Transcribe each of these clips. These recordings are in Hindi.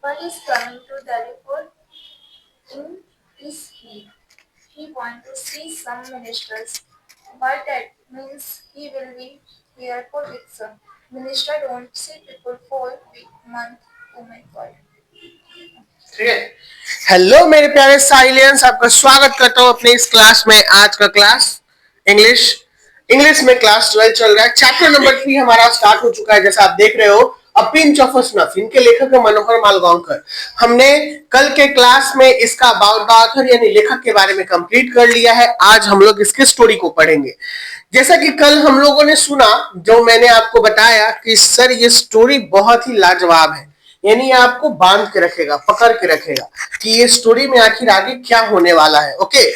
While he is coming to Delhi in his heat, he wants to see some ministers. But that means he will be careful with some. Minister don't see people for month. Oh my God. ठीक है। हेलो मेरे प्यारे साइलियंस, आपका स्वागत करता हूँ अपने इस क्लास में। आज का क्लास इंग्लिश इंग्लिश में क्लास 12 चल रहा है। चैप्टर नंबर 3 हमारा स्टार्ट हो चुका है। जैसा आप देख रहे हो, अ पिंच ऑफ स्नफ, इनके लेखक है मनोहर मालगांवकर। हमने कल के क्लास में इसका अबाउट द ऑथर यानी लेखक के बारे में कंप्लीट कर लिया है। आज हम लोग इसके स्टोरी को पढ़ेंगे। जैसा कि कल हम लोगों ने सुना, जो मैंने आपको बताया कि सर ये स्टोरी बहुत ही लाजवाब है, यानी ये आपको बांध के रखेगा, पकड़ के रखेगा कि ये स्टोरी में आखिर आगे क्या होने वाला है। ओके,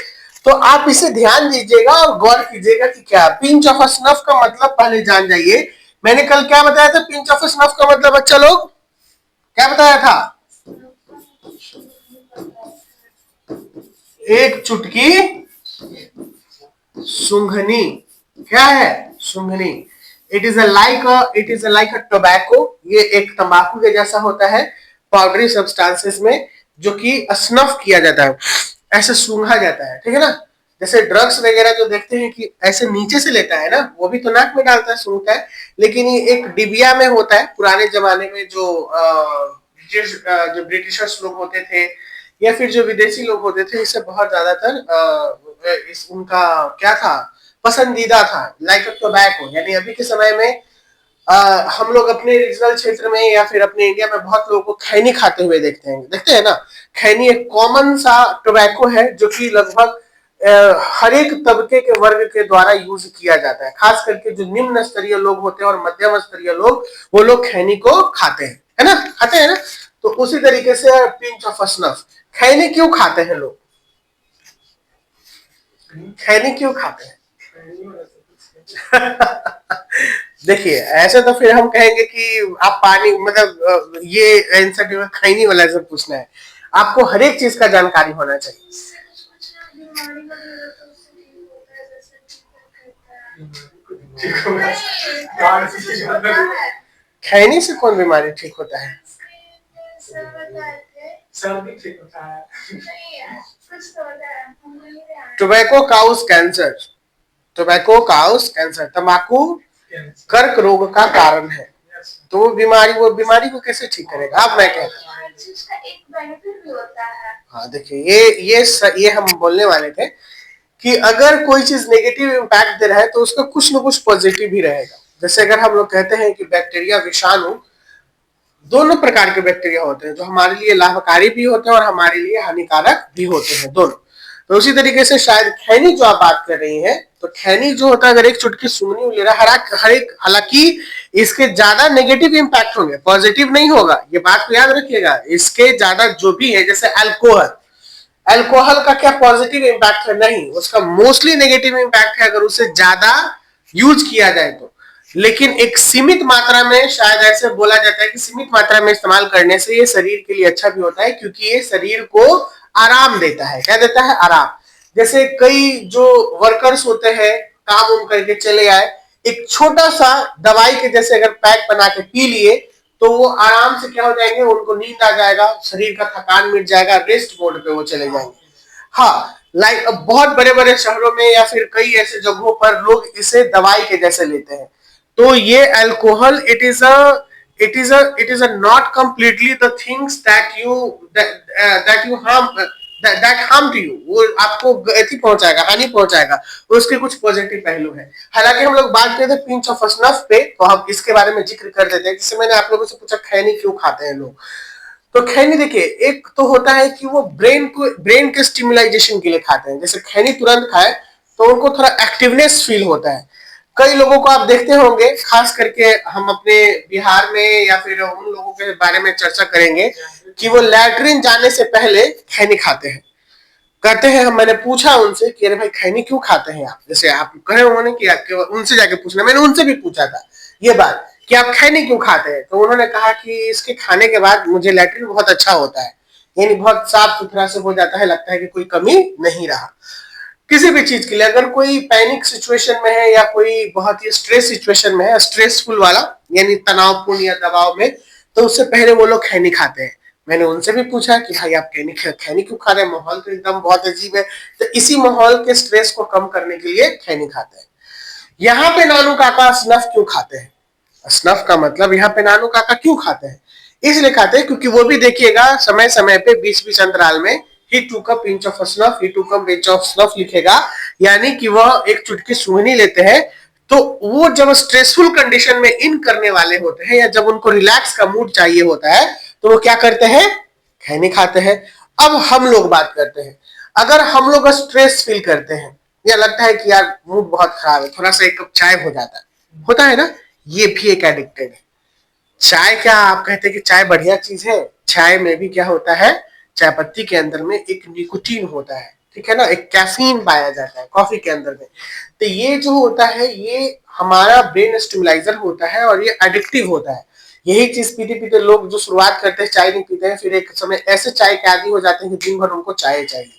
तो आप इसे ध्यान दीजिएगा और गौर कीजिएगा कि क्या पिंच ऑफ स्नफ का मतलब पहले जान जाइए। मैंने कल क्या बताया था? पिंच ऑफ स्नफ का मतलब बच्चा लोग क्या बताया था? एक चुटकी सूंघनी। क्या है? सूंघनी। It is a like a tobacco. ये एक तंबाकू के जैसा होता है पाउडरी सब्सटेंसेस में, जो कि स्नफ किया जाता है, ऐसे सूंघा जाता है। ठीक है ना? जैसे ड्रग्स वगैरह जो देखते हैं कि ऐसे नीचे से लेता है ना, वो भी तो नाक में डालता है, सूंघता है, लेकिन ये एक डिबिया में होता है। पुराने जमाने में जो ब्रिटिशर्स लोग होते थे या फिर जो विदेशी लोग होते थे, इसे बहुत ज्यादातर इस उनका क्या था, पसंदीदा था, लाइक टोबैको। यानी अभी के समय में हम लोग अपने रीजनल क्षेत्र में या फिर अपने इंडिया में बहुत लोगों को खैनी खाते हुए देखते हैं ना। खैनी एक कॉमन सा टोबैको है जो कि लगभग हर एक तबके के वर्ग के द्वारा यूज किया जाता है। खास करके जो निम्न स्तरीय लोग होते हैं और मध्यम स्तरीय लोग, वो लोग खैनी को खाते हैं, है ना? खाते हैं ना? तो उसी तरीके से पिंच ऑफ स्नफ। खैनी क्यों खाते हैं लोग? खैनी क्यों खाते हैं? देखिए, ऐसे तो फिर हम कहेंगे कि आप पानी मतलब ये आंसर खैनी वाला सब पूछना है। आपको हर एक चीज का जानकारी होना चाहिए। खैनी से कौन बीमारी ठीक होता है? सर्दी ठीक होता है। Tobacco cows cancer. Tobacco cows cancer, तंबाकू कर्क रोग का कारण है। तो वो बीमारी को कैसे ठीक करेगा? आप मैं कहता हूँ। हाँ, देखिए, ये हम बोलने वाले थे कि अगर कोई चीज नेगेटिव इम्पैक्ट दे रहा है तो उसका कुछ ना कुछ पॉजिटिव ही रहेगा। जैसे अगर हम लोग कहते हैं कि बैक्टीरिया, विषाणु, दोनों प्रकार के बैक्टीरिया होते हैं, जो हमारे लिए लाभकारी भी होते हैं और हमारे लिए हानिकारक भी होते हैं, दोनों। तो उसी तरीके से शायद खैनी जो आप बात कर रही हैं, तो खैनी जो होता है, अगर एक चुटकी सूंघनी ले रहा है, हर एक, हालांकि इसके ज्यादा नेगेटिव इम्पैक्ट होंगे, पॉजिटिव नहीं होगा, ये बात को याद रखिएगा। इसके ज्यादा जो भी है, जैसे अल्कोहल, अल्कोहल का क्या पॉजिटिव इम्पैक्ट है? नहीं, उसका मोस्टली नेगेटिव इम्पैक्ट है अगर उसे ज्यादा यूज किया जाए तो। लेकिन एक सीमित मात्रा में, शायद ऐसे बोला जाता है कि सीमित मात्रा में इस्तेमाल करने से ये शरीर के लिए अच्छा भी होता है, क्योंकि ये शरीर को आराम देता है। क्या देता है? आराम। जैसे कई जो वर्कर्स होते हैं, काम उम करके चले आए, एक छोटा सा दवाई के जैसे अगर पैक बना के पी लिए, तो वो आराम से क्या हो जाएंगे, उनको नींद आ जाएगा, शरीर का थकान मिट जाएगा, रेस्ट मोड पे वो चले जाएंगे। हाँ, लाइक बहुत बड़े बड़े शहरों में या फिर कई ऐसे जगहों पर लोग इसे दवाई के जैसे लेते हैं। तो ये alcohol, it is a not completely the things that you harm to you. वो आपको गति पहुंचाएगा, हानि पहुंचाएगा, उसके कुछ पॉजिटिव पहलू है। हालांकि हम लोग बात करते हैं पिंच ऑफ स्नफ पे, तो हम इसके बारे में जिक्र कर देते हैं। जैसे मैंने आप लोगों से पूछा खैनी क्यों खाते हैं लोग, तो खैनी देखिए, एक तो होता है कि वो ब्रेन के स्टिमुलाइजेशन के लिए खाते हैं। जैसे खैनी तुरंत खाए तो उनको थोड़ा एक्टिवनेस फील होता है। कई लोगों को आप देखते होंगे, खास करके हम अपने बिहार में या फिर उन लोगों के बारे में चर्चा करेंगे कि वो लैट्रिन जाने से पहले खैनी खाते हैं। कहते हैं, मैंने पूछा उनसे कि अरे भाई खैनी क्यों खाते हैं आप? जैसे आप कहे उन्होंने कि उनसे जाके पूछना, मैंने उनसे भी पूछा था ये बात कि आप खैनी क्यों खाते हैं, तो उन्होंने कहा कि इसके खाने के बाद मुझे लैट्रिन बहुत अच्छा होता है, यानी बहुत साफ सुथरा से हो जाता है, लगता है कि कोई कमी नहीं रहा। किसी भी चीज के लिए अगर कोई पैनिक सिचुएशन में है या कोई बहुत ही स्ट्रेस सिचुएशन में है, स्ट्रेसफुल वाला यानी तनावपूर्ण या दबाव में, तो उससे पहले वो लोग खैनी खाते हैं। मैंने उनसे भी पूछा कि भाई आप खैनी क्यों खा रहे हैं, माहौल तो एकदम बहुत अजीब है। तो इसी माहौल के स्ट्रेस को कम करने के लिए खैनी खाते हैं। यहाँ पे नानू काका स्नफ क्यों खाते हैं? स्नफ का मतलब यहाँ पे नानू काका क्यों खाते हैं? इसलिए खाते हैं क्योंकि वो भी देखिएगा समय समय पे बीच बीच अंतराल में ही टूक अ पिंच ऑफ स्नफ, ही टूक अ पिंच ऑफ स्नफ लिखेगा, यानी कि वह एक चुटकी सूंघनी लेते हैं। तो वो जब स्ट्रेसफुल कंडीशन में इन करने वाले होते हैं या जब उनको रिलैक्स का मूड चाहिए होता है तो वो क्या करते हैं? खैनी खाते हैं। अब हम लोग बात करते हैं, अगर हम लोग स्ट्रेस फील करते हैं या लगता है कि यार मूड बहुत खराब है, थोड़ा सा एक कप चाय हो जाता है, होता है ना, ये भी एक एडिक्टेड है। चाय क्या आप कहते हैं कि चाय बढ़िया चीज है? चाय में भी क्या होता है, चाय पत्ती के अंदर में एक निकोटीन होता है, ठीक है ना, एक कैफीन पाया जाता है कॉफी के अंदर में। तो ये जो होता है ये हमारा ब्रेन स्टिमुलाइजर होता है और ये एडिक्टिव होता है। यही चीज पीते पीते लोग जो शुरुआत करते हैं चाय नहीं पीते हैं, फिर एक समय ऐसे चाय के आदी हो जाते हैं कि दिन भर उनको चाय चाहिए।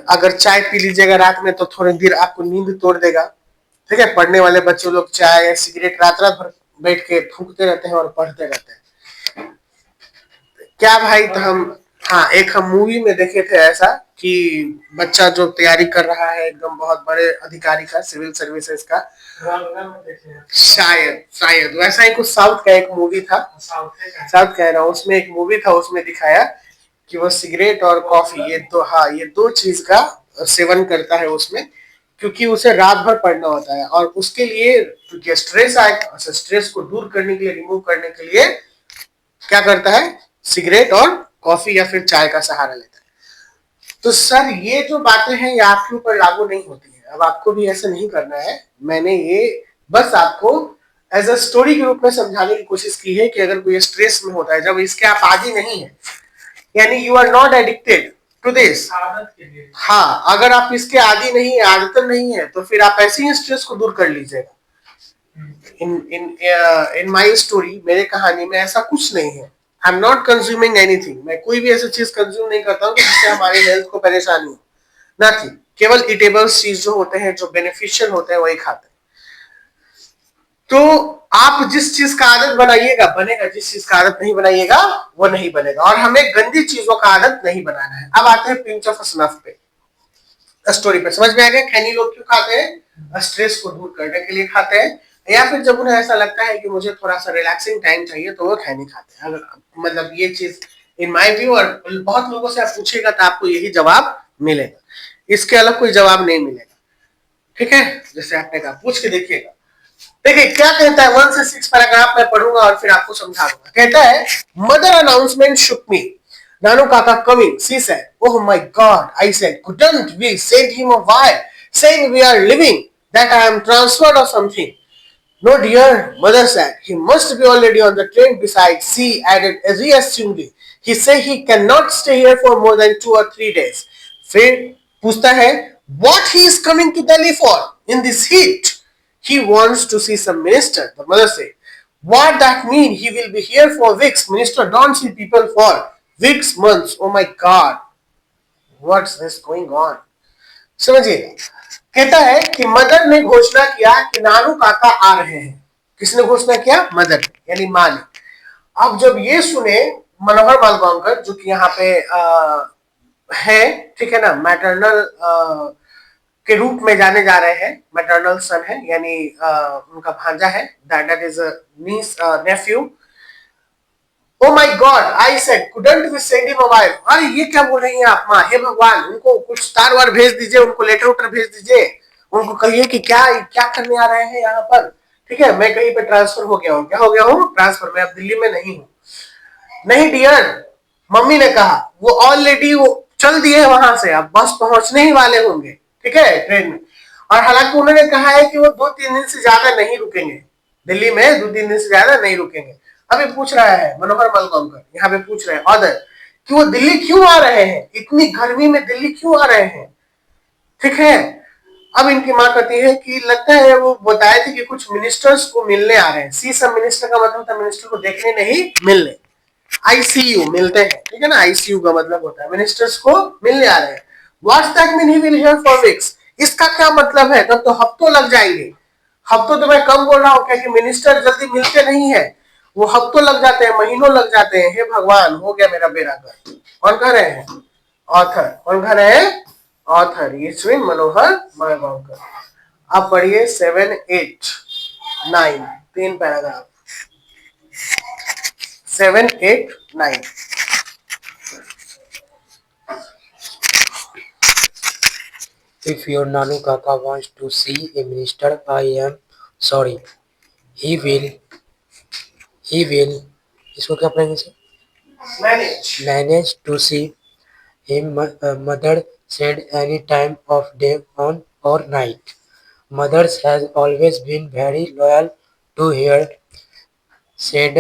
अगर चाय पी लीजिएगा रात में तो थोड़ी देर आपको नींद तोड़ देगा, ठीक है। पढ़ने वाले बच्चे लोग चाय या सिगरेट रात रात भर बैठ के फूकते रहते हैं और पढ़ते रहते हैं। क्या भाई, तो हम, हाँ, एक हम मूवी में देखे थे ऐसा कि बच्चा जो तैयारी कर रहा है एकदम बहुत बड़े अधिकारी का, सिविल सर्विसेज का, शायद शायद वैसा ही कुछ साउथ का एक मूवी था, साउथ कह रहा हूँ, उसमें एक मूवी था, उसमें दिखाया कि वो सिगरेट और कॉफी, ये दो, हाँ, ये दो चीज का सेवन करता है उसमें, क्योंकि उसे रात भर पढ़ना होता है और उसके लिए क्योंकि स्ट्रेस आए, स्ट्रेस को दूर करने के लिए, रिमूव करने के लिए क्या करता है, सिगरेट और कॉफी या फिर चाय का सहारा लेता है। तो सर ये जो बातें हैं ये आपके ऊपर लागू नहीं होती है, अब आपको भी ऐसा नहीं करना है। मैंने ये बस आपको एज अ स्टोरी के रूप में समझाने की कोशिश की है कि अगर कोई स्ट्रेस में होता है, जब इसके आप आदी नहीं है, यानी you are not addicted to this, हाँ, अगर आप इसके आदी नहीं है, आदत नहीं है, तो फिर आप ऐसे ही स्ट्रेस को दूर कर लीजिएगा। इन इन इन माई स्टोरी, मेरे कहानी में ऐसा कुछ नहीं है। I am not consuming anything, मैं कोई भी ऐसी चीज कंज्यूम नहीं करता हूँ जिससे हमारे हेल्थ को परेशानी हो, ना कि केवल इटेबल्स चीज जो होते हैं, जो बेनिफिशियल होते हैं, वही खाते हैं। तो आप जिस चीज का आदत बनाइएगा बनेगा, जिस चीज का आदत नहीं बनाइएगा वो नहीं बनेगा, और हमें गंदी चीजों का आदत नहीं बनाना है। अब आते हैं पिंच ऑफ स्नफ पे, स्टोरी पे। समझ में आ गया खैनी लोग क्यों खाते हैं? स्ट्रेस को दूर करने के लिए खाते हैं, या फिर जब उन्हें ऐसा लगता है कि मुझे थोड़ा सा रिलैक्सिंग टाइम चाहिए तो वो खैनी खाते हैं। अगर मतलब ये चीज इन माय व्यू, और बहुत लोगों से आप पूछिएगा तो आपको यही जवाब मिलेगा, इसके अलग कोई जवाब नहीं मिलेगा, ठीक है। जैसे आपने कहा, पूछ के देखिएगा। देखिए क्या कहता है, 1 से 6 पैराग्राफ मैं पढ़ूंगा और फिर आपको समझा दूंगा। कहता है, mother announcement Shuk me, Nanu Kaka coming, she said. Oh my God, I said, couldn't we send him a wire saying we are leaving, that I am transferred or something? No dear, mother said, he must be already on the train. Besides, she added reassuringly, he said he cannot stay here for more than 2 or 3 days. फिर पूछता है, what he is coming to Delhi for in this heat? He wants to see some minister, the mother said. What that mean? He will be here for weeks. Minister don't see people for weeks, months. Oh my God, what's this going on? समझिए, कहता है कि मदर ने घोषणा किया कि नानू काका आ रहे हैं। किसने घोषणा किया? मदर, यानी माँ ने। अब जब ये सुने मनोहर मालगांवकर, जो कि यहाँ पे है, ठीक है ना, मैटरनल के रूप में जाने जा रहे हैं, मैटरनल सन है, यानी उनका भांजा है, that is niece nephew. Oh my God, I said, couldn't we send him a wire? अरे ये क्या बोल रही हैं आप माँ, हे भगवान, उनको कुछ तार वार भेज दीजिए, उनको लेटर उटर भेज दीजिए, उनको कहिए कि क्या क्या करने आ रहे हैं यहाँ पर, ठीक है। मैं कहीं पे ट्रांसफर हो गया हूँ, क्या हो गया हूँ? ट्रांसफर, मैं अब दिल्ली में नहीं हूँ। नहीं डियर, मम्मी ने कहा, वो ऑलरेडी वो चल दिए वहां से, अब बस पहुंचने ही वाले होंगे, ठीक है, ट्रेन में। और हालांकि उन्होंने कहा है कि वो 2-3 दिन से ज्यादा नहीं रुकेंगे दिल्ली में, 2-3 दिन से ज्यादा नहीं रुकेंगे। अभी पूछ रहा है मनोहर मालगांवकर, यहाँ पे पूछ रहे हैं ऑदर कि वो दिल्ली क्यों आ रहे हैं, इतनी गर्मी में दिल्ली क्यों आ रहे हैं, ठीक है। अब इनकी माँ कहती है कि लगता है वो बताए थे कि कुछ मिनिस्टर्स को मिलने आ रहे हैं। सी सब मिनिस्टर का मतलब था मिनिस्टर को देखने नहीं, मिलने। आईसीयू मिलते हैं, ठीक है ना, आईसीयू का मतलब होता है मिनिस्टर्स को मिलने आ रहे हैं। What's that mean he will hear for weeks? इसका क्या मतलब है? तब तो हफ्तों लग जाएंगे। हफ्तों तो मैं कम बोल रहा हूँ, क्योंकि मिनिस्टर जल्दी मिलते नहीं है, वो हफ्तों लग जाते हैं, महीनों लग जाते हैं। हे भगवान, हो गया मेरा बेड़ा गर्क। कौन कह रहे हैं? ऑथर। कौन कह रहे हैं? ऑथर यशविन मनोहर मालगांवकर। आप पढ़िए 7, 8, 9, 3 paragraph. 7, 8, 9। If your Nanu Kaka wants to see a minister, I am sorry. He will इसको क्या पढ़ेंगे sir? Manage to see him. Mother said any time of day on or night. Mothers has always been very loyal to her side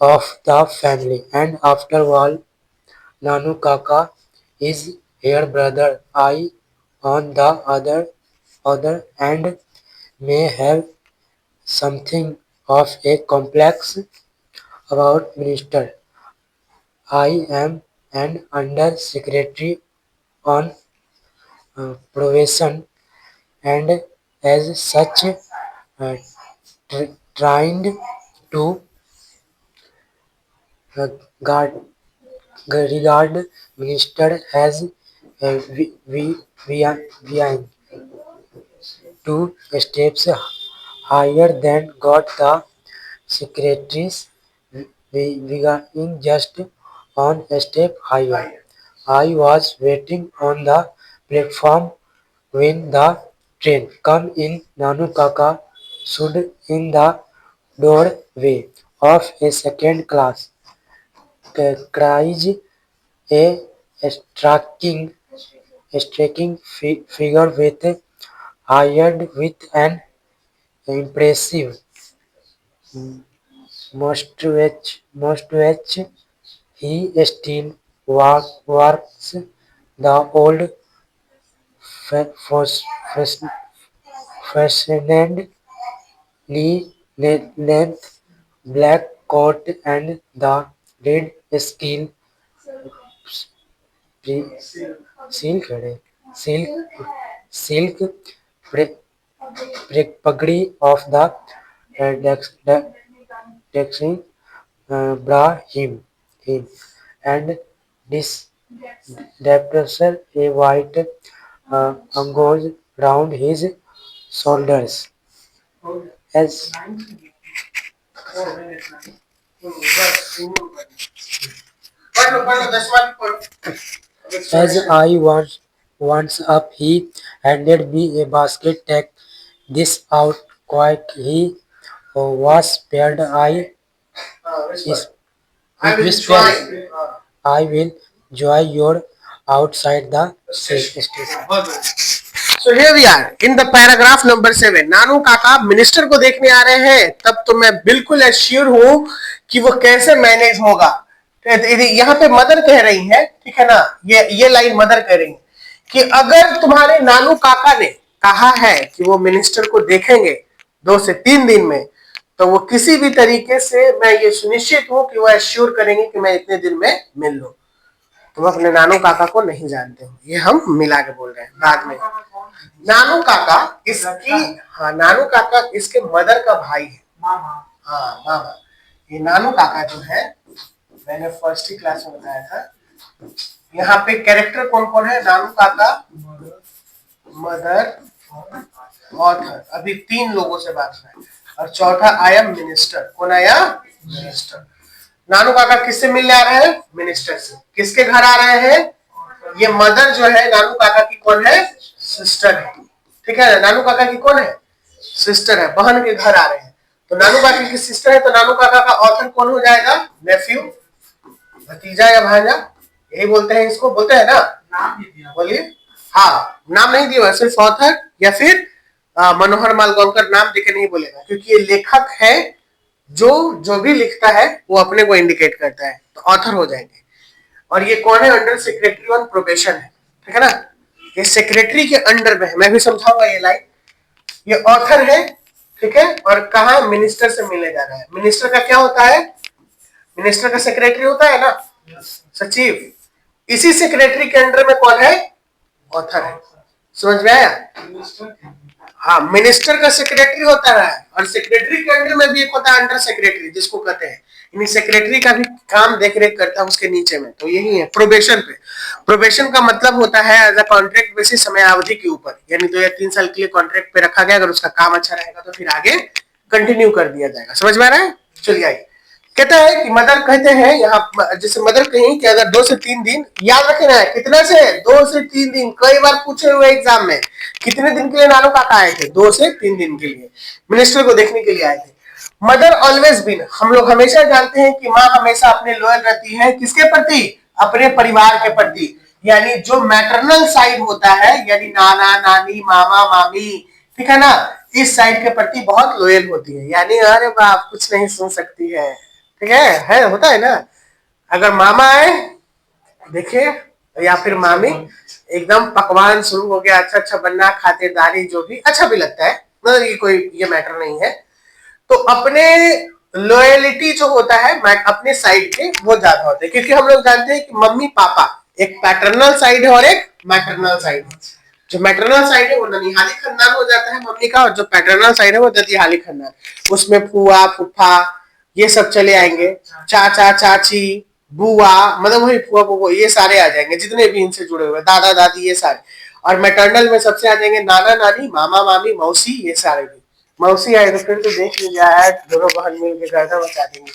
of the family, and after all, Nanu Kaka is her brother. I, on the other hand, may have something of a complex about minister. I am an under secretary on probation, and as such trying to uh, guard, regard minister as we two steps higher than God the secretaries being just on a step higher. I was waiting on the platform when the train come in. Nanu Kaka stood in the doorway of a second class carriage, a striking figure with hired with an impressive mustache. He still works the old fashioned length black coat and the red silk silk pagdi of the Dexing him and this depressor a white angoz round his shoulders. As as I was once up, he handed me a basket. Take this out quick. He was spared. Is I will whispered, join. I will join your outside the station. So here we are in the paragraph number 7. नानू काका मिनिस्टर को देखने आ रहे हैं, तब तो मैं बिल्कुल एश्योर हूं कि वो कैसे मैनेज होगा। यहाँ पे मदर कह रही है, ठीक है ना, ये लाइन मदर कह रही है कि अगर तुम्हारे नानू काका ने कहा है कि वो मिनिस्टर को देखेंगे 2 से 3 दिन में, तो वो किसी भी तरीके से, मैं ये सुनिश्चित हूं कि वो एश्योर करेंगे कि मैं इतने दिन में मिल लूं। तुम अपने नानू काका को नहीं जानते हो, ये हम मिला के बोल रहे हैं बाद में। नानू काका नानू काका इसके मदर का भाई है। हाँ, मामा। ये नानू काका जो है, मैंने फर्स्ट ही क्लास में बताया था। यहाँ पे कैरेक्टर कौन कौन है? नानू काका, मदर, ऑथर। अभी 3 लोगों से बात है, और चौथा आया मिनिस्टर। कौन आया? मिनिस्टर। नानू काका किससे मिलने आ रहे हैं? मिनिस्टर से। किसके घर आ रहे हैं? ये मदर जो है नानू काका की कौन है? सिस्टर है, ठीक है। नानू काका की कौन है? सिस्टर है, बहन के घर आ रहे हैं। तो नानू काका की सिस्टर है, तो नानू काका का ऑथर कौन हो जाएगा? नेफ्यू, भतीजा या भांजा, यही बोलते हैं इसको, बोलते हैं ना? बोलिए। हाँ, नाम नहीं दिया, सिर्फ ऑथर या फिर मनोहर मालगांवकर नाम देके नहीं बोलेगा, क्योंकि ये लेखक है, जो भी लिखता है वो अपने को इंडिकेट करता है, तो ऑथर हो जाएंगे। और ये कौन है? अंडर सेक्रेटरी ऑन प्रोबेशन है, ठीक है ना। ये सेक्रेटरी के अंडर में है, मैं भी समझाऊंगा ये लाइन। ये ऑथर है, ठीक है, और कहा मिनिस्टर से मिलने जा रहा है। मिनिस्टर का क्या होता है? मिनिस्टर का सेक्रेटरी होता है ना, सचिव। इसी सेक्रेटरी के अंडर में कौन है? ऑथर है। समझ में आया? हाँ, मिनिस्टर का सेक्रेटरी होता है और सेक्रेटरी के अंडर में भी एक होता है अंडर सेक्रेटरी जिसको कहते हैं, यानी सेक्रेटरी का भी काम देख रेख करता है उसके नीचे में। तो यही है प्रोबेशन पे। प्रोबेशन का मतलब होता है एज अ कॉन्ट्रैक्ट बेसिस, समय अवधि के ऊपर, यानी 2 या 3 साल के लिए कॉन्ट्रैक्ट पे रखा गया, अगर उसका काम अच्छा रहेगा तो फिर आगे कंटिन्यू कर दिया जाएगा। समझ में आ रहा है? चलिए आइए, कहता है कि मदर कहते हैं यहाँ, जैसे मदर कहें कि अगर 2 से 3 दिन, याद रखना है कितना से 2 से 3 दिन, कई बार पूछे हुए एग्जाम में, कितने दिन के लिए नानू काका आए थे? 2 से 3 दिन के लिए मिनिस्टर को देखने के लिए आए थे। मदर ऑलवेज बीन, हम लोग हमेशा जानते हैं कि माँ हमेशा अपने लॉयल रहती है किसके प्रति? अपने परिवार के प्रति, यानी जो मैटरनल साइड होता है, यानी नाना नानी मामा मामी, ठीक है ना, इस साइड के प्रति बहुत लॉयल होती है, यानी अरे बाप कुछ नहीं सुन सकती है, ठीक है होता है ना। अगर मामा आए देखिए या फिर मामी, एकदम पकवान शुरू हो गया, अच्छा अच्छा बनना, खातिरदारी, जो भी अच्छा भी लगता है, मतलब ये कोई ये मैटर नहीं है। तो अपने लॉयलिटी जो होता है अपने साइड के वो ज्यादा होते हैं, क्योंकि हम लोग जानते हैं कि मम्मी पापा एक पैटर्नल साइड है और एक मैटरनल साइड है। जो मैटरनल साइड है वो ननिहाली खानदान हो जाता है मम्मी का, और जो पैटर्नल साइड है वो ददिहाली खानदान, उसमें फूआ फूफा ये सब चले आएंगे, चाचा चाची बुआ, मतलब वही फुआ फूफो ये सारे आ जाएंगे, जितने भी इनसे जुड़े हुए, दादा दादी ये सारे। और मैटरनल में सबसे आ जाएंगे नाना नानी मामा मामी मौसी, ये सारे भी। मौसी आए तो फिर तो देख लीजिए यार, दोनों बहन मिल के गर्दा मचा देंगे।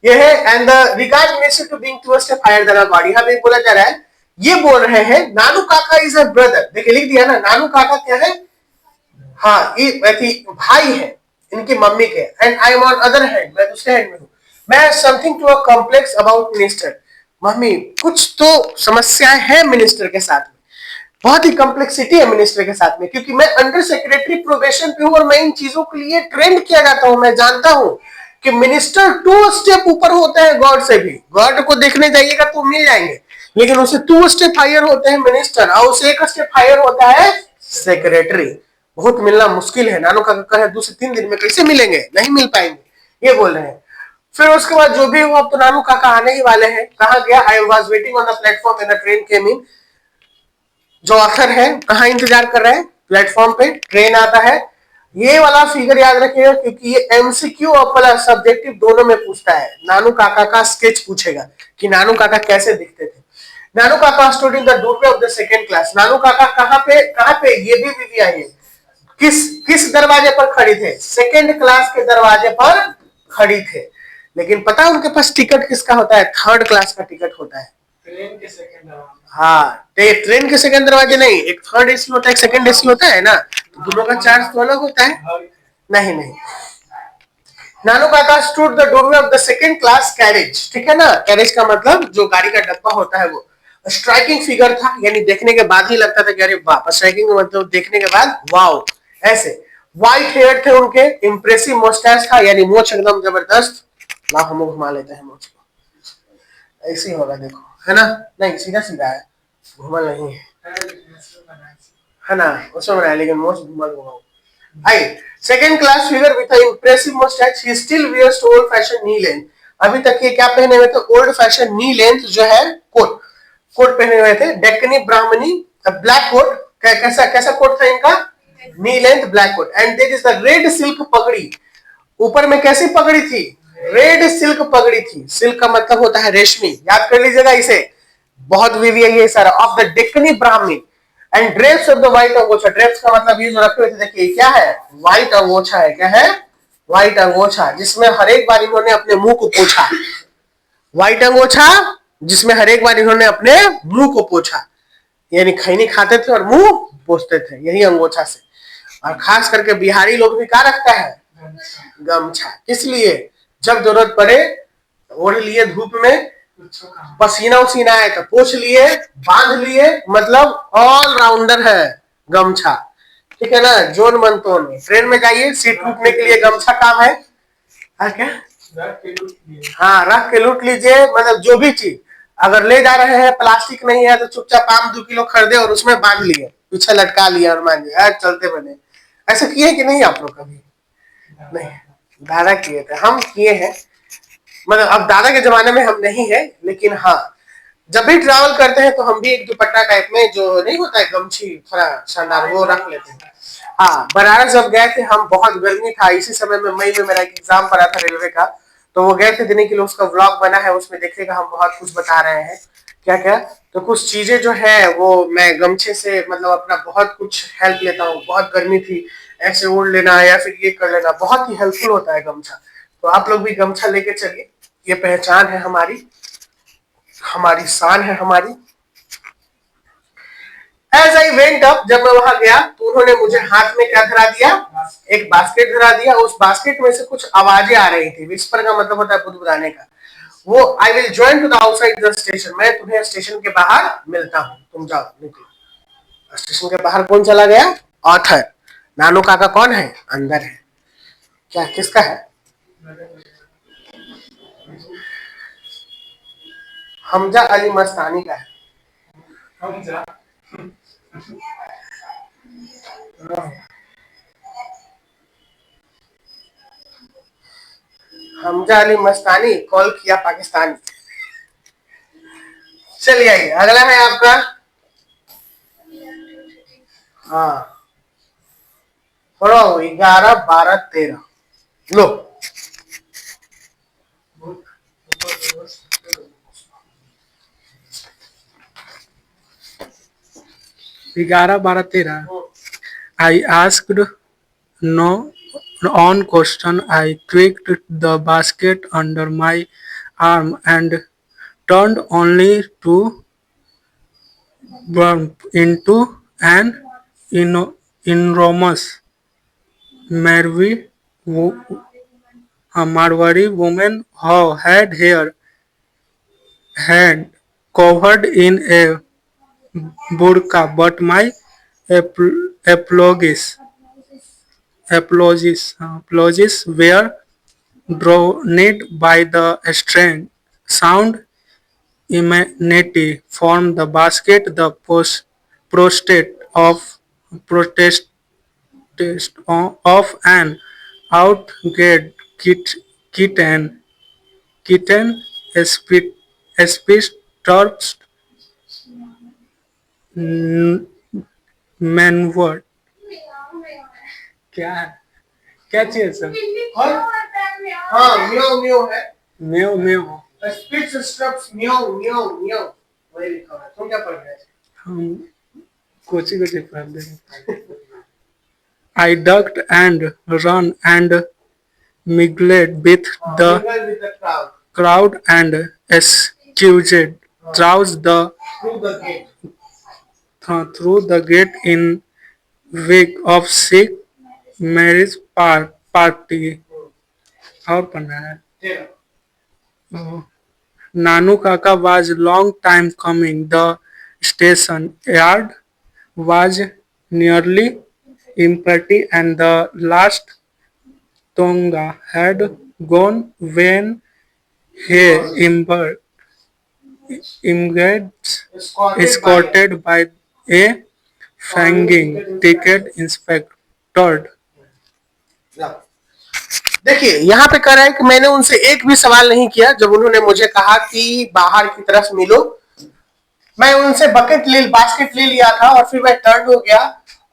ये है and the regard minister to being 2 step higher than a god. यहां पे बोला जा रहा है, ये बोल रहे हैं नानू काका इज अ ब्रदर, देखिए लिख दिया ना, नानू काका क्या है? हाँ, ये भाई है इनकी मम्मी के, and I am on other hand, मैं दूसरे हैंड में हूँ, मैं something to a complex about minister. Mummy कुछ तो समस्याएं हैं मिनिस्टर के साथ में, बहुत ही कॉम्प्लेक्सिटी है मिनिस्टर के साथ में, क्योंकि मैं अंडर सेक्रेटरी प्रोबेशन पे हूँ और मैं इन चीजों के लिए ट्रेंड किया जाता हूँ। मैं जानता हूँ कि मिनिस्टर 2 स्टेप ऊपर होते हैं गॉड से भी, गॉड को देखने जाइएगा तो मिल जाएंगे, लेकिन उससे 2 स्टेप हायर होते हैं मिनिस्टर, और उससे 1 स्टेप हायर होता है सेक्रेटरी। बहुत मिलना मुश्किल है, नानू काका कहे 2 से 3 दिन में कैसे मिलेंगे? नहीं मिल पाएंगे, ये बोल रहे हैं। फिर उसके बाद जो भी हुआ, अब तो नानू काका आने ही वाले हैं। कहा गया? I was waiting on the platform when the train came in. जो ऑथर है कहाँ इंतजार कर रहे हैं? प्लेटफॉर्म पे ट्रेन आता है। ये वाला फिगर याद रखिएगा, क्योंकि ये एमसीक्यू और प्लस सब्जेक्टिव दोनों में पूछता है। नानू काका का स्केच पूछेगा कि नानू काका कैसे दिखते थे। Nanu Kaka stood in the doorway of the second class. Nanu Kaka कहाँ पे ये भी आई है, किस दरवाजे पर खड़ी थे? सेकंड क्लास के दरवाजे पर खड़ी थे। लेकिन पता है उनके पास टिकट किसका होता है? 3rd क्लास का टिकट होता है। ट्रेन के सेकंड दरवाजे। हाँ, ट्रेन के सेकंड दरवाजे नहीं, एक 3rd एसी होता है, एक 2nd एसी होता है ना, तो दोनों का चार्ज तो अलग होता है। नहीं नहीं, नानू Kaka stood the doorway of the second class carriage, ठीक है ना, कैरेज का मतलब जो गाड़ी का डब्बा होता है वो। स्ट्राइकिंग फिगर था, यानी देखने के बाद ही लगता था कि अरे वाह, स्ट्राइकिंग मतलब देखने के बाद वाओ, ऐसे। व्हाइट हेयर थे उनके, इंप्रेसिव मोस्टैच था, यानी मोछ एकदम जबरदस्त। ला हम घुमा लेते हैं मोछ को, ऐसे ही होगा देखो, है ना, नहीं सीधा सीधा है, घुमल नहीं है ना, उसमें बनाया, लेकिन मोछ घुमल घुमाओ। I second class figure with impressive moustache, he still wears old fashion knee length. अभी तक ये क्या पहने हुए थे? ओल्ड फैशन नी लेंथ जो है कोट पहने हुए थे, डेक्कनी ब्राह्मणी ब्लैक कोट। कैसा कैसा कोट था इनका? Knee length black coat, and there is the red silk पगड़ी। ऊपर में कैसी पगड़ी थी? रेड सिल्क पगड़ी थी। सिल्क का मतलब होता है रेशमी, याद कर लीजिएगा इसे, बहुत वीवी है ये सारा। Of the Deccani Brahmani and drapes of the white angochha. Drapes का मतलब ये जो रखे हुए थे, देखिए क्या है? व्हाइट अंगोछा है। क्या है? व्हाइट अंगोछा, जिसमें हर एक बार इन्होंने अपने मुंह को पोछा। व्हाइट अंगोछा जिसमें हर एक बार इन्होंने अपने मुंह को पोछा, यानी खैनी खाते थे और मुंह पोछते थे, यही अंगोछा से। और खास करके बिहारी लोग भी क्या रखता है? गमछा। किस लिए? जब जरूरत पड़े ओढ़ लिए, धूप में पसीना उसीना आए तो पोछ लिए, बांध लिए, मतलब ऑल राउंडर है गमछा, ठीक है ना। जोन मंतोन में ट्रेन में जाइए, सीट टूटने के लिए गमछा काम है। क्या? हाँ, रख के लूट लीजिए, मतलब जो भी चीज अगर ले जा रहे हैं, प्लास्टिक नहीं है तो चुपचाप आम 2 किलो खरीदे और उसमें बांध लिए, पीछे लटका लिया और मान लिया चलते बने। ऐसा किए कि नहीं आप लोग कभी? नहीं, दादा किए थे, हम किए हैं, मतलब अब दादा के जमाने में हम नहीं है, लेकिन हाँ जब भी ट्रैवल करते हैं तो हम भी एक दुपट्टा टाइप में जो नहीं होता है गमछी थोड़ा शानदार वो रख लेते हैं। हाँ, बनारस जब गए थे हम, बहुत गर्मी था, इसी समय में मई में मेरा एक एग्जाम पड़ा था रेलवे का, तो वो गए थे देने के लिए, उसका व्लॉग बना है, उसमें देखिएगा हम बहुत कुछ बता रहे हैं क्या क्या। तो कुछ चीजें जो है वो मैं गमछे से मतलब अपना बहुत कुछ हेल्प लेता हूँ। बहुत गर्मी थी, ऐसे ओढ़ लेना या फिर ये कर लेना बहुत ही हेल्पफुल होता है गमछा। तो आप लोग भी गमछा लेके चलिए, ये पहचान है हमारी, हमारी शान है हमारी। एज आई वेंट अप, जब मैं वहां गया तो उन्होंने मुझे हाथ में क्या धरा दिया, एक बास्केट धरा दिया। उस बास्केट में से कुछ आवाजें आ रही थी, विस्पर का मतलब होता है बुदबुदाने का। वो I will join to the outside the station, मैं तुम्हें स्टेशन के बाहर मिलता हूँ, तुम जाओ निकलो। स्टेशन के बाहर कौन चला गया? ऑथर। नानू काका कौन है? अंदर है। क्या किसका है? हमजा अली मस्तानी का है। हमजा अली मस्तानी कॉल किया पाकिस्तान। चलिए आइए, अगला है आपका। हाँ, पढ़ो 11 12 13। लो 11 12 13. I asked no on question. I tweaked the basket under my arm and turned only to bump into an enormous Marwi, a Marwari woman who had hair had covered in a burqa, but my apologies apologies were drowned by the strange sound emanating from the basket. The protest of protest of an outgate kitten speech manward. क्या है? क्या चाहिए सर? हाँ, म्यो म्यो है। म्यो म्यो स्पीच स्टप्स म्यो म्यो म्यो, वही लिखा है। तुम क्या पढ़ रहे थे? हम कोची कोची पढ़ रहे। I ducked and ran and mingled with the Mingle with the crowd crowd and escaped through the gate. through the gate in wake of sick marriage party. और पढ़ना है। तेरह। Oh. Nanu Kaka was long time coming. The station yard was nearly empty, and the last Tonga had gone when he emerged, escorted by a fanging ticket inspector. देखिए यहाँ पे कह रहा है कि मैंने उनसे एक भी सवाल नहीं किया जब उन्होंने मुझे कहा कि बाहर की तरफ मिलो। मैं उनसे बास्केट ले लिया था और फिर मैं टर्न हो गया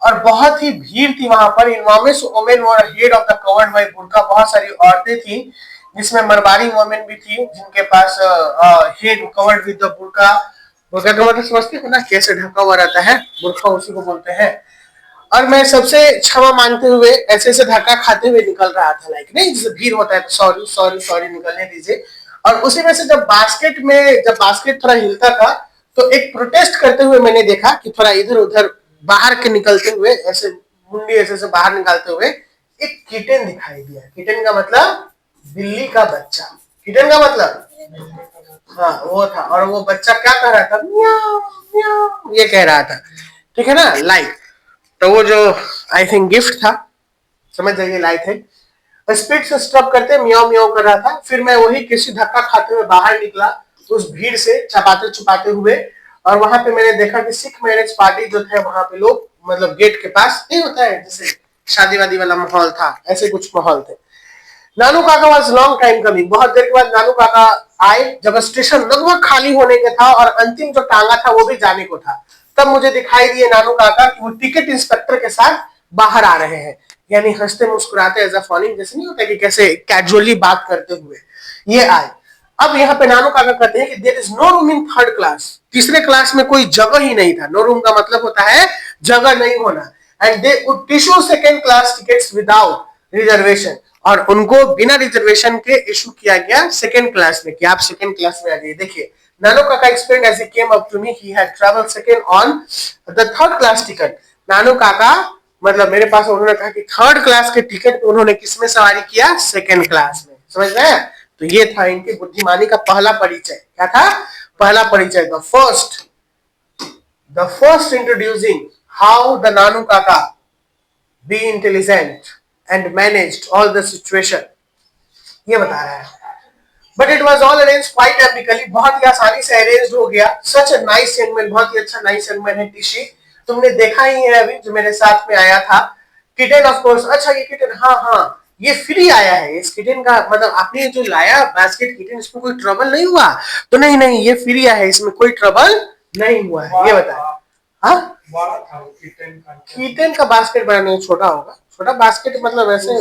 और बहुत ही भीड़ थी वहां पर। Enormous women were head of the covered by burqa, बहुत सारी औरतें थी जिसमें मरवारी वुमेन भी थी जिनके पास हेड कवर्ड विद द बुर्का। बुर्का का मतलब समझते हो ना, कैसे ढका हुआ रहता है, बुर्का उसी को बोलते हैं। और मैं सबसे क्षमा मांगते हुए ऐसे ऐसे धक्का खाते हुए निकल रहा था, लाइक नहीं जैसे भीड़ होता है तो सॉरी सॉरी सॉरी निकलने दीजिए। और उसी में से जब बास्केट थोड़ा हिलता था तो एक प्रोटेस्ट करते हुए मैंने देखा कि थोड़ा इधर उधर बाहर के निकलते हुए, ऐसे मुंडी ऐसे बाहर निकालते हुए एक किटन दिखाई दिया। किटन का मतलब बिल्ली का बच्चा। किटन का मतलब हाँ वो था। और वो बच्चा क्या कह रहा था? म्याऊ म्याऊ ये कह रहा था, ठीक है ना, लाइक। तो वो जो आई थिंक गिफ्ट था, समझ जाइए, लाइक है। स्पीड से स्टॉप करते म्याऊ म्याऊ कर रहा था। फिर मैं वही किसी धक्का खाते हुए बाहर निकला उस भीड़ से छपाते छुपाते हुए। और वहां पे मैंने देखा कि सिख मैरिज पार्टी जो थे वहां पे लोग मतलब गेट के पास नहीं होता है जैसे शादी वादी वाला माहौल था, ऐसे कुछ माहौल थे। नानू काका वॉज लॉन्ग टाइम कमिंग, बहुत देर के बाद नानू काका आए, जब स्टेशन लगभग खाली होने का था और अंतिम जो टांगा था वो भी जाने को था, तब मुझे दिखाई दिए नानू काका कि वो टिकट इंस्पेक्टर के साथ बाहर आ रहे हैं, यानी हंसते मुस्कुराते एज अ फॉलोइंग, जैसे नहीं होता कि कैसे कैजुअली बात करते हुए ये आए। अब यहाँ पे नानू काका कहते हैं कि there is no room in third class, तीसरे क्लास में कोई जगह ही नहीं था। नो रूम का मतलब होता है जगह नहीं होना। And they would issue second class tickets without reservation, और उनको बिना रिजर्वेशन के इशू किया गया सेकंड क्लास में, कि आप सेकंड क्लास में आ जाइए। देखिए Nanu Kaka explain as he came up to me he had travelled second on the third class ticket. Nanu Kaka मतलब मेरे पास उन्होंने कहा कि थर्ड क्लास के टिकट उन्होंने किसमें सवारी किया, सेकंड क्लास में, समझ रहे हैं। तो ये था इनकी बुद्धिमानी का पहला परिचय। क्या था पहला परिचय? The first introducing how the Nanu Kaka be intelligent and managed all the situation, ये बता रहा है। But it was all arrange quite epically, बहुत ही आसानी से अरेंज हो गया। Such a nice young man, बहुत ही अच्छा नाइस यंग मैन है टिशी, तुमने देखा ही है अभी जो मेरे साथ में आया था। किटन ऑफ कोर्स, अच्छा ये किटन, हाँ हाँ ये फ्री आया है। इस किटन का मतलब आपने जो लाया बास्केट किटन, इसमें कोई ट्रबल नहीं हुआ? तो नहीं नहीं ये फ्री आया है, इसमें कोई ट्रबल नहीं हुआ है, ये बता। हाँ किटन का बास्केट बड़ा नहीं, छोटा होगा, छोटा बास्केट मतलब ऐसे,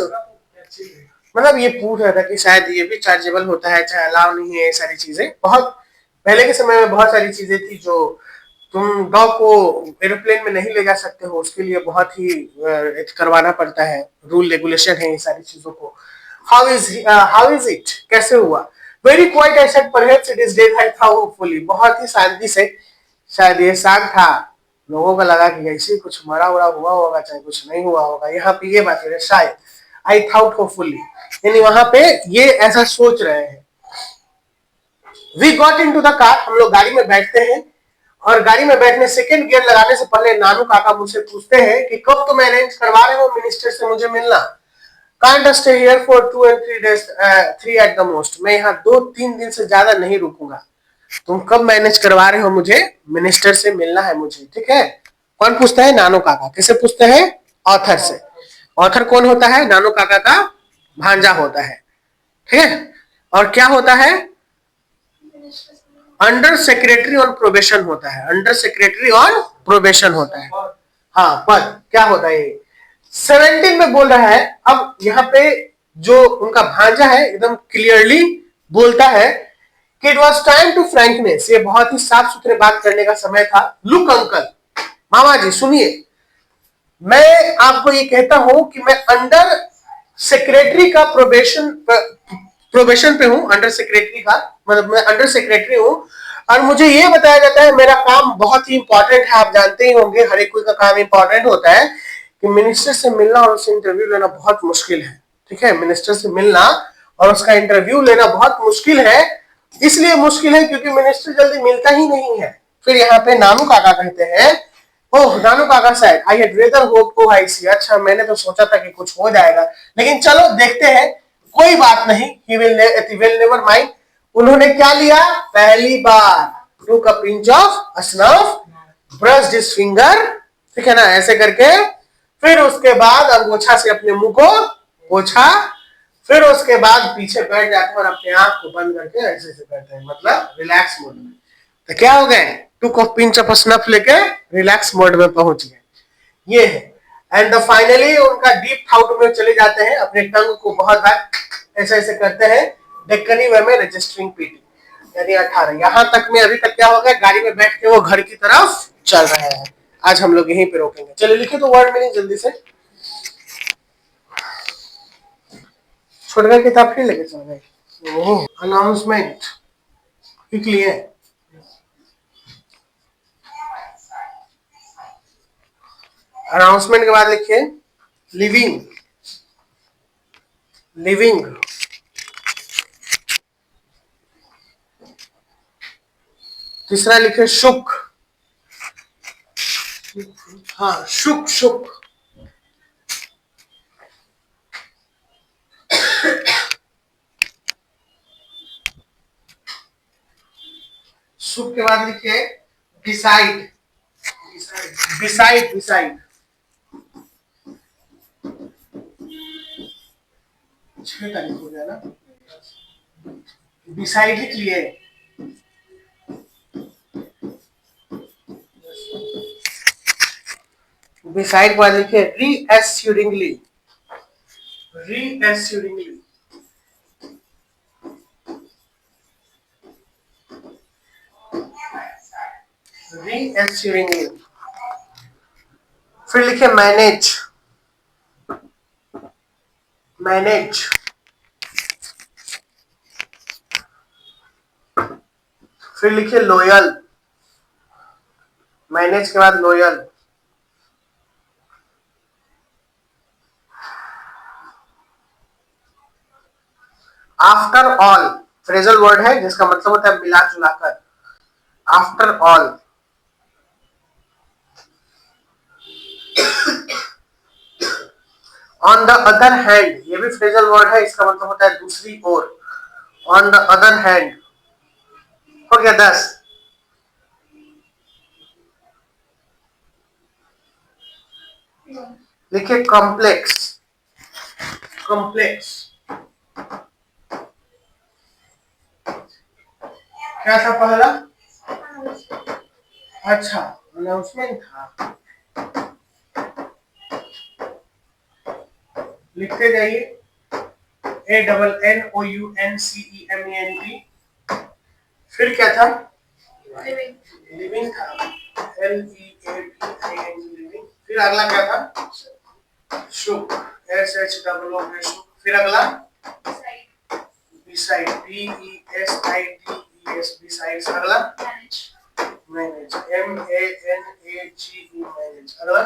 मतलब ये पूछ रहा था कि शायद ये भी चार्जेबल होता है, चाहे अलाउ नहीं है, ये सारी चीजें। बहुत पहले के समय में बहुत सारी चीजें थी जो तुम डॉग को एरोप्लेन में नहीं ले जा सकते हो, उसके लिए बहुत ही करवाना पड़ता है, रूल रेगुलेशन है ये सारी चीजों को। हाउ इज इट, कैसे हुआ? Very quite I said, perhaps it is dead, I था होपफुली, बहुत ही शांति से, शायद ये शांत था। लोगों को लगा कि ऐसे कुछ मरा उड़ा हुआ होगा, चाहे कुछ नहीं हुआ होगा। यहाँ पे ये बात है शायद, आई थाउट होपफुली, यानी वहां पे ये ऐसा सोच रहे हैं। We got into the car, हम लोग गाड़ी में बैठते हैं, और गाड़ी में बैठने सेकंड गियर लगाने से पहले नानू काका मुझसे पूछते हैं कि कब तुम अरेंज करवा रहे हो मिनिस्टर से मुझे मिलना। Can't stay here for 2 and 3 days, 3 at the most, मैं यहाँ 2-3 दिन से ज्यादा नहीं रुकूंगा। तुम कब मैनेज करवा रहे हो मुझे मिनिस्टर से मिलना है मुझे, ठीक है। कौन पूछता है? नानू काका। किसे पूछते हैं? ऑथर से। ऑथर कौन होता है? नानू काका का भांजा होता है, ठीक है। और क्या होता है? अंडर सेक्रेटरी ऑन प्रोबेशन होता है, अंडर सेक्रेटरी ऑन प्रोबेशन होता है। हाँ पद क्या होता है? 17 में बोल रहा है। अब यहाँ पे जो उनका भांजा है एकदम क्लियरली बोलता है कि it was time to frankness, ये बहुत ही साफ सुथरे बात करने का समय था। लुक अंकल, मामा जी सुनिए, मैं आपको ये कहता हूं कि मैं अंडर सेक्रेटरी का प्रोबेशन पे हूं, अंडर सेक्रेटरी का मतलब मैं अंडर सेक्रेटरी हूं, और मुझे ये बताया जाता है मेरा काम बहुत ही इंपॉर्टेंट है। आप जानते ही होंगे हर एक कोई का काम इंपॉर्टेंट होता है, कि मिनिस्टर से मिलना और उससे इंटरव्यू लेना बहुत मुश्किल है, ठीक है। मिनिस्टर से मिलना और उसका इंटरव्यू लेना बहुत मुश्किल है, इसलिए मुश्किल है क्योंकि मिनिस्टर जल्दी मिलता ही नहीं है। फिर यहाँ पे नानू काका कहते हैं, ओह Nanu Kaka Sahab, I had rather hope to I see, अच्छा मैंने तो सोचा था कि कुछ हो जाएगा, लेकिन चलो देखते हैं, कोई बात नहीं, ही विल नेवर माइंड। उन्होंने क्या लिया? पहली बार टूक a pinch of snuff, brushed his finger, ठीक है ना, ऐसे करके। फिर उसके बाद अंगोछा से अपने मुंह को पोछा, फिर उसके बाद पीछे बैठ जाते हैं और अपने आंख को बंद करके ऐसे ऐसे करते हैं, मतलब रिलैक्स मोड में। तो क्या हो गए? Two of pinch of snuff लेके रिलैक्स मोड में पहुंच गए, ये है। एंड फाइनली उनका डीप थाउट में चले जाते हैं, अपने टंग को बहुत बार ऐसे ऐसे करते हैं, डेक्कनी वे में रजिस्टरिंग पीटी, यानी 18। यहां तक में अभी तक क्या हो गया? गाड़ी में बैठ के वो घर की तरफ चल रहे हैं। आज हम लोग यहीं पे रोकेंगे। चलिए लिखे तो वर्ड मीनिंग जल्दी से, छोड़कर किताब फिर लेके चल गए। अनाउंसमेंट क्विकली है। अनाउंसमेंट के बाद लिखिए लिविंग, लिविंग। तीसरा लिखे शुक, हाँ शुक शुक। शुक के बाद लिखिए डिसाइड, डिसाइड डिसाइड। 6 तारीख हो गया ना, बिसाइड लिख लिए। बिसाइड के बाद लिखे रीएस्योरिंगली, रीएस्योरिंगली, रीएस्योरिंगली। फिर लिखे मैनेज, मैनेज। फिर लिखे लॉयल, मैनेज के बाद loyal. After all phrasal word है जिसका मतलब होता है मिला जुलाकर। After all, on the other hand, ये भी फ्रेजल वर्ड है, इसका मतलब होता है दूसरी ओर। ऑन द अदर हैंड हो गया 10। लिखिए कॉम्प्लेक्स, कॉम्प्लेक्स क्या था पहला? अच्छा, अनाउंसमेंट था। लिखते जाइए ANNOUNCEMENT। फिर क्या था? लिविंग था, LEAVING लिविंग। फिर अगला क्या था? शुक, SHOOK। फिर अगला बिसाइड, BESIDES, बिसाइड्स। अगला मैनेज, MANAGE, मैनेज। अगला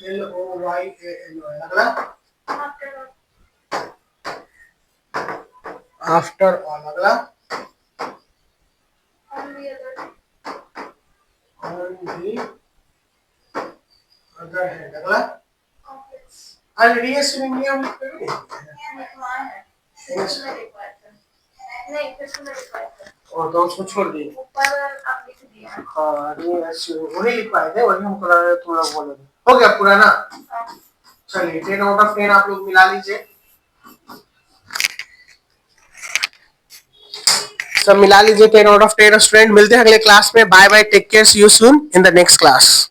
LOYAL। अगला आफ्टर ऑल। अगला ऑन दी अदर हैंड। अगला रीएस्योरिंग हम लिख रहे हैं। और तो उसको छोड़ दिए ऊपर आप लिख दिया। हाँ, रीएस्योरिंग वही लिखवाए थे, वही हम करा रहे, तुम लोग बोलोगे। हो गया पूरा ना? चलिए 10 आउट ऑफ 10 आप लोग मिला लीजिए, सब मिला लीजिए 10 आउट ऑफ 10। स्टूडेंट मिलते हैं अगले क्लास में। Bye bye, take care, see you soon in the next class.